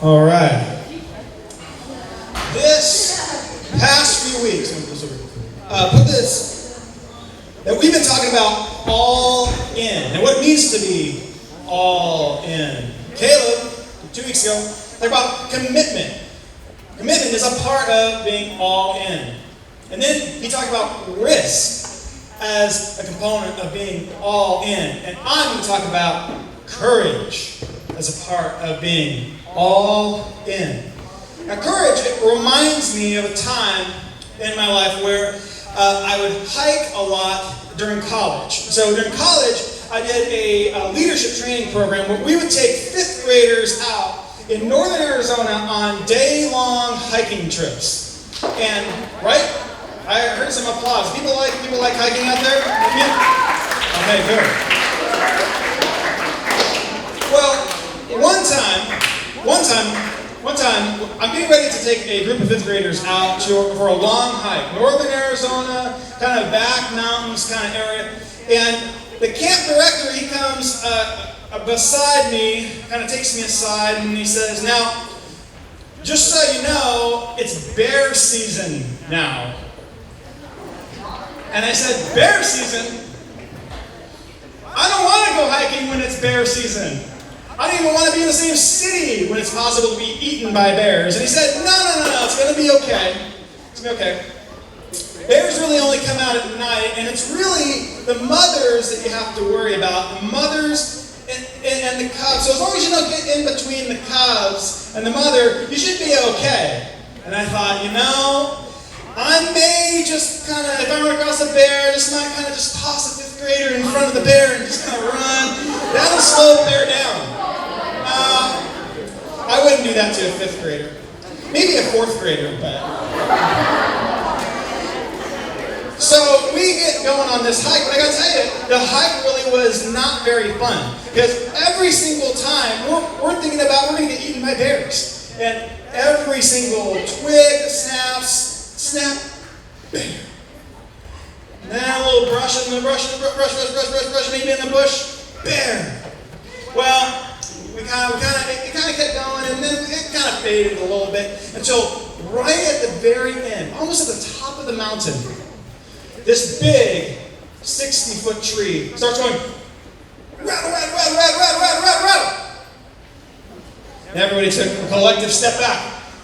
All right. This past few weeks, that we've been talking about all in and what it means to be all in. Caleb, 2 weeks ago, talked about commitment. Commitment is a part of being all in. And then he talked about risk as a component of being all in. And I'm going to talk about courage as a part of being all in. Now, courage, it reminds me of a time in my life where I would hike a lot during college. So during college, I did a leadership training program where we would take 5th graders out in northern Arizona on day-long hiking trips. And, right? I heard some applause. People like hiking out there? Okay, good. Well, one time, I'm getting ready to take a group of 5th graders out for a long hike. Northern Arizona, kind of back mountains kind of area. And the camp director, he comes beside me, kind of takes me aside, and he says, "Now, just so you know, it's bear season now." And I said, "Bear season? I don't want to go hiking when it's bear season. I don't even want to be in the same city when it's possible to be eaten by bears." And he said, No, it's going to be okay. It's going to be okay. Bears really only come out at night, and it's really the mothers that you have to worry about. The mothers and the cubs. So as long as you don't get in between the cubs and the mother, you should be okay. And I thought, I may just kind of, if I run across a bear, just might kind of just toss a 5th grader in front of the bear and just kind of run. That'll slow the bear down. I wouldn't do that to a 5th grader. Maybe a 4th grader, but... So we get going on this hike, but I gotta tell you, the hike really was not very fun. Because every single time, we're thinking about, we're gonna get eaten by bears. And every single twig snap, bear. And then a little brush, maybe in the bush, bear. Well, it kind of kept going, and then it kind of faded a little bit until right at the very end, almost at the top of the mountain, this big 60-foot tree starts going rattle, rattle, rattle, rattle, rattle, rattle, rattle, rattle. And everybody took a collective step back,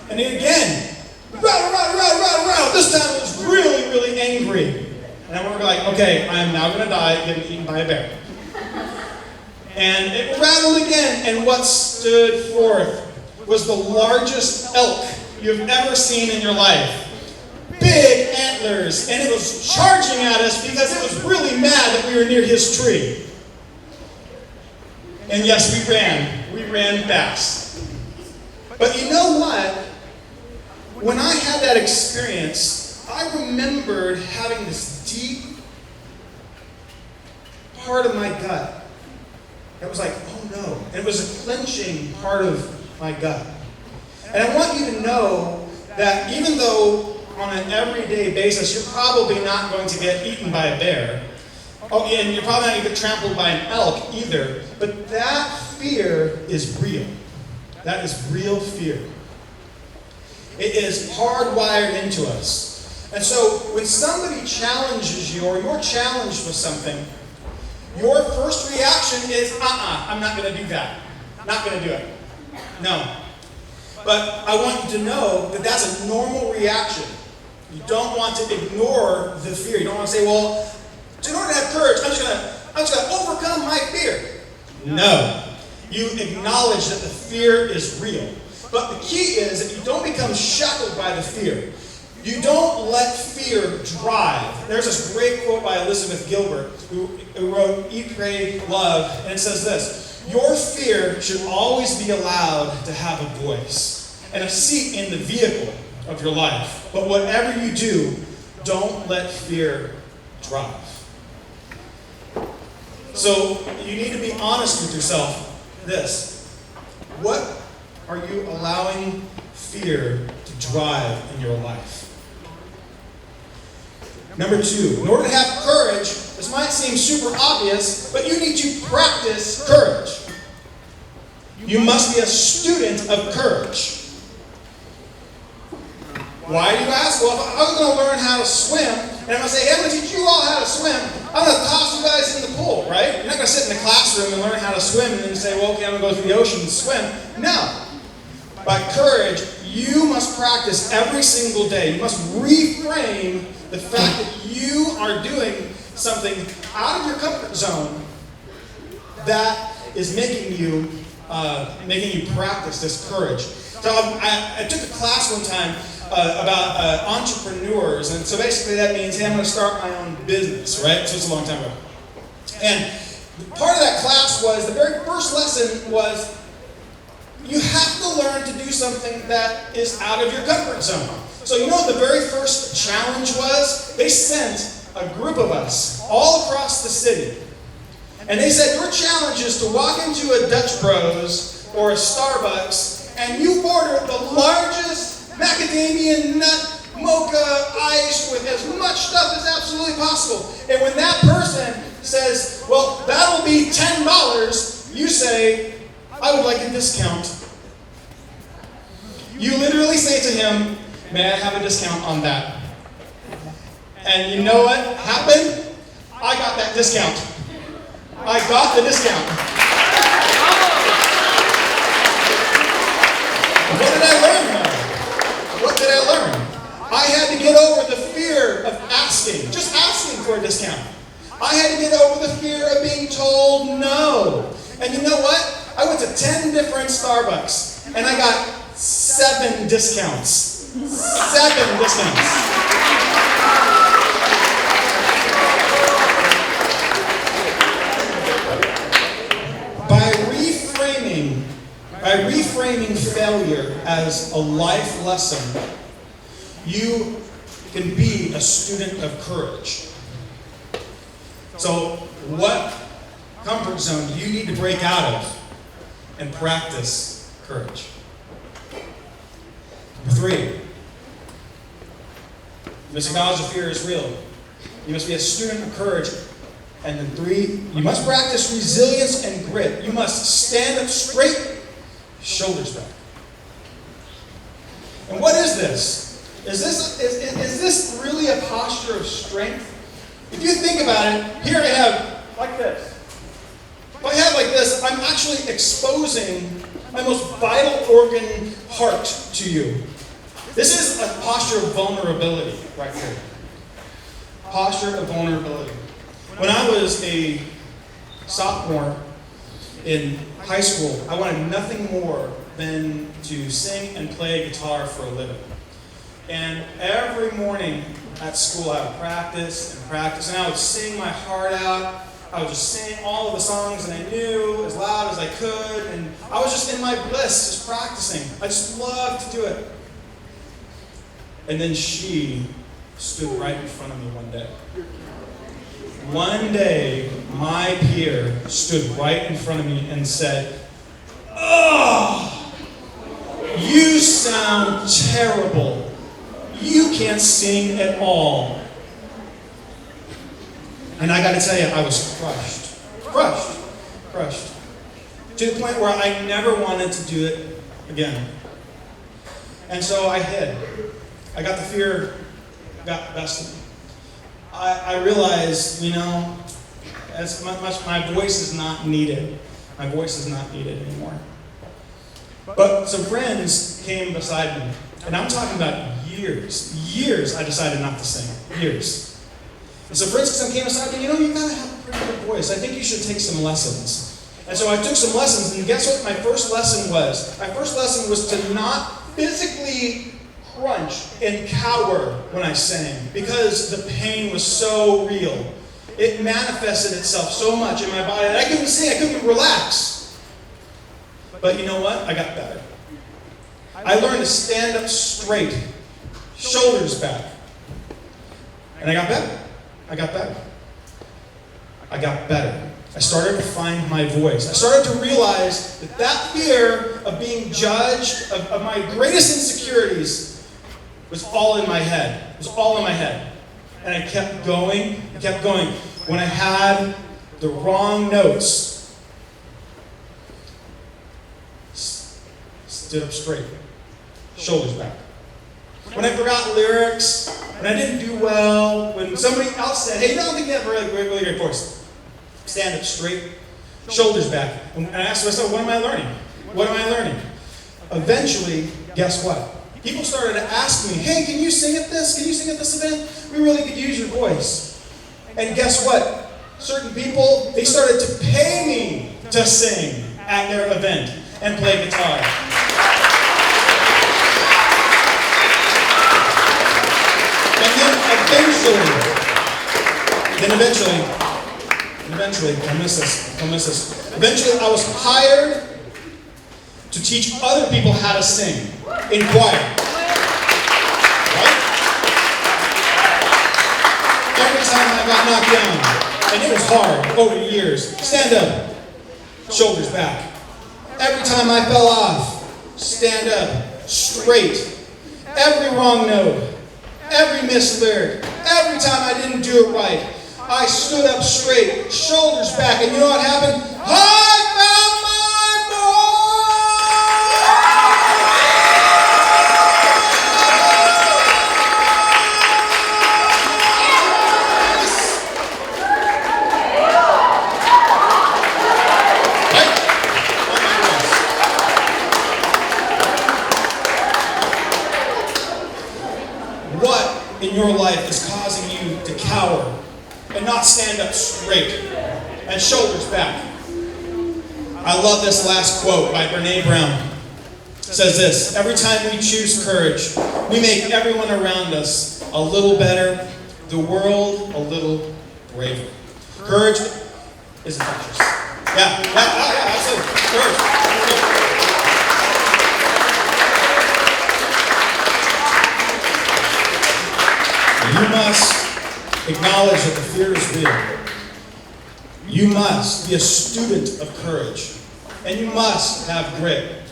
and then again, rattle, rattle, rattle, rattle, rattle. This time it was really, really angry, and we were like, okay, I am now going to die getting eaten by a bear. And it rattled again, and what stood forth was the largest elk you've ever seen in your life. Big antlers, and it was charging at us because it was really mad that we were near his tree. And yes, we ran fast. But you know what? When I had that experience, I remembered having this deep part of my gut. It was like, oh no. And it was a clenching part of my gut. And I want you to know that even though on an everyday basis you're probably not going to get eaten by a bear, and you're probably not going to get trampled by an elk either, but that fear is real. That is real fear. It is hardwired into us. And so when somebody challenges you or you're challenged with something, your first reaction is, I'm not going to do that. Not going to do it. No. But I want you to know that that's a normal reaction. You don't want to ignore the fear. You don't want to say, well, in order to have courage, I'm just going to overcome my fear. No. You acknowledge that the fear is real. But the key is that you don't become shackled by the fear. You don't let fear drive. There's this great quote by Elizabeth Gilbert, who wrote Eat, Pray, Love, and it says this: your fear should always be allowed to have a voice and a seat in the vehicle of your life. But whatever you do, don't let fear drive. So you need to be honest with yourself. What are you allowing fear to drive in your life? Number 2, in order to have courage, this might seem super obvious, but you need to practice courage. You must be a student of courage. Why do you ask? Well, if I was going to learn how to swim, and I'm going to say, hey, I'm going to teach you all how to swim, I'm going to toss you guys in the pool, right? You're not going to sit in the classroom and learn how to swim and then say, well, okay, I'm going to go through the ocean and swim. No. By courage, you must practice every single day. You must reframe the fact that you are doing something out of your comfort zone that is making you practice this courage. So I took a class one time about entrepreneurs, and so basically that means, hey, I'm going to start my own business, right? So it's a long time ago. And part of that class was, the very first lesson was, you have to learn to do something that is out of your comfort zone. So you know what the very first challenge was? They sent a group of us all across the city. And they said, your challenge is to walk into a Dutch Bros or a Starbucks and you order the largest macadamia nut mocha ice with as much stuff as absolutely possible. And when that person says, well, that'll be $10, you say, I would like a discount. You literally say to him, may I have a discount on that? And you know what happened? I got that discount. I got the discount. What did I learn though? What did I learn? I had to get over the fear of asking, just asking for a discount. I had to get over the fear of being told no. And you know what? I went to 10 different Starbucks and I got 7 discounts. 7 discounts. By reframing failure as a life lesson, you can be a student of courage. So, what comfort zone do you need to break out of and practice courage? Number 3, you must acknowledge the fear is real. You must be a student of courage. And then 3, you must practice resilience and grit. You must stand up straight, shoulders back. And what is this? Is this really a posture of strength? If you think about it, here I have like this. If I have like this, I'm actually exposing my most vital organ, heart, to you. This is a posture of vulnerability right here. Posture of vulnerability. When I was a sophomore in high school, I wanted nothing more than to sing and play guitar for a living. And every morning at school I would practice, and I would sing my heart out. I would just sing all of the songs that I knew as loud as I could, and I was just in my bliss, just practicing. I just loved to do it. And then she stood right in front of me one day. One day, my peer stood right in front of me and said, "Oh, you sound terrible. You can't sing at all." And I got to tell you, I was crushed. To the point where I never wanted to do it again. And so I hid. I got the fear, got the best of me. I realized, as much my voice is not needed. My voice is not needed anymore. But some friends came beside me, and I'm talking about years I decided not to sing. Years. And so friends came beside me, you gotta have a pretty good voice. I think you should take some lessons. And so I took some lessons, and guess what my first lesson was? My first lesson was to not physically crunch and cower when I sang, because the pain was so real. It manifested itself so much in my body that I couldn't sing, I couldn't relax. But you know what? I got better. I learned to stand up straight, shoulders back. And I got better. I started to find my voice. I started to realize that fear of being judged, of my greatest insecurities, was all in my head. It was all in my head. And I kept going. When I had the wrong notes, stood up straight, shoulders back. When I forgot lyrics, when I didn't do well, when somebody else said, hey, you don't think you have a really great voice, stand up straight, shoulders back. And I asked myself, what am I learning? What am I learning? Eventually, guess what? People started to ask me, hey, can you sing at this? Can you sing at this event? We really could use your voice. And guess what? Certain people, they started to pay me to sing at their event and play guitar. And then eventually, don't miss this. Eventually, I was hired to teach other people how to sing in choir. Right? Every time I got knocked down, and it was hard over the years, stand up, shoulders back. Every time I fell off, stand up, straight. Every wrong note, every missed lyric, every time I didn't do it right, I stood up straight, shoulders back, and you know what happened? I found my voice. What in your life is causing you to cower and not stand up straight and shoulders back? I love this last quote by Brene Brown. It says this: every time we choose courage, we make everyone around us a little better, the world a little braver. Courage is infectious. Yeah, absolutely. Courage. You must acknowledge that the fear is real. You must be a student of courage. And you must have grit.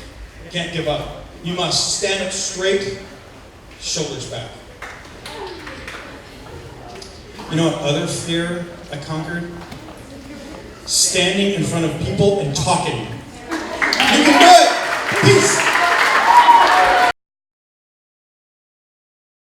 Can't give up. You must stand up straight, shoulders back. You know what other fear I conquered? Standing in front of people and talking.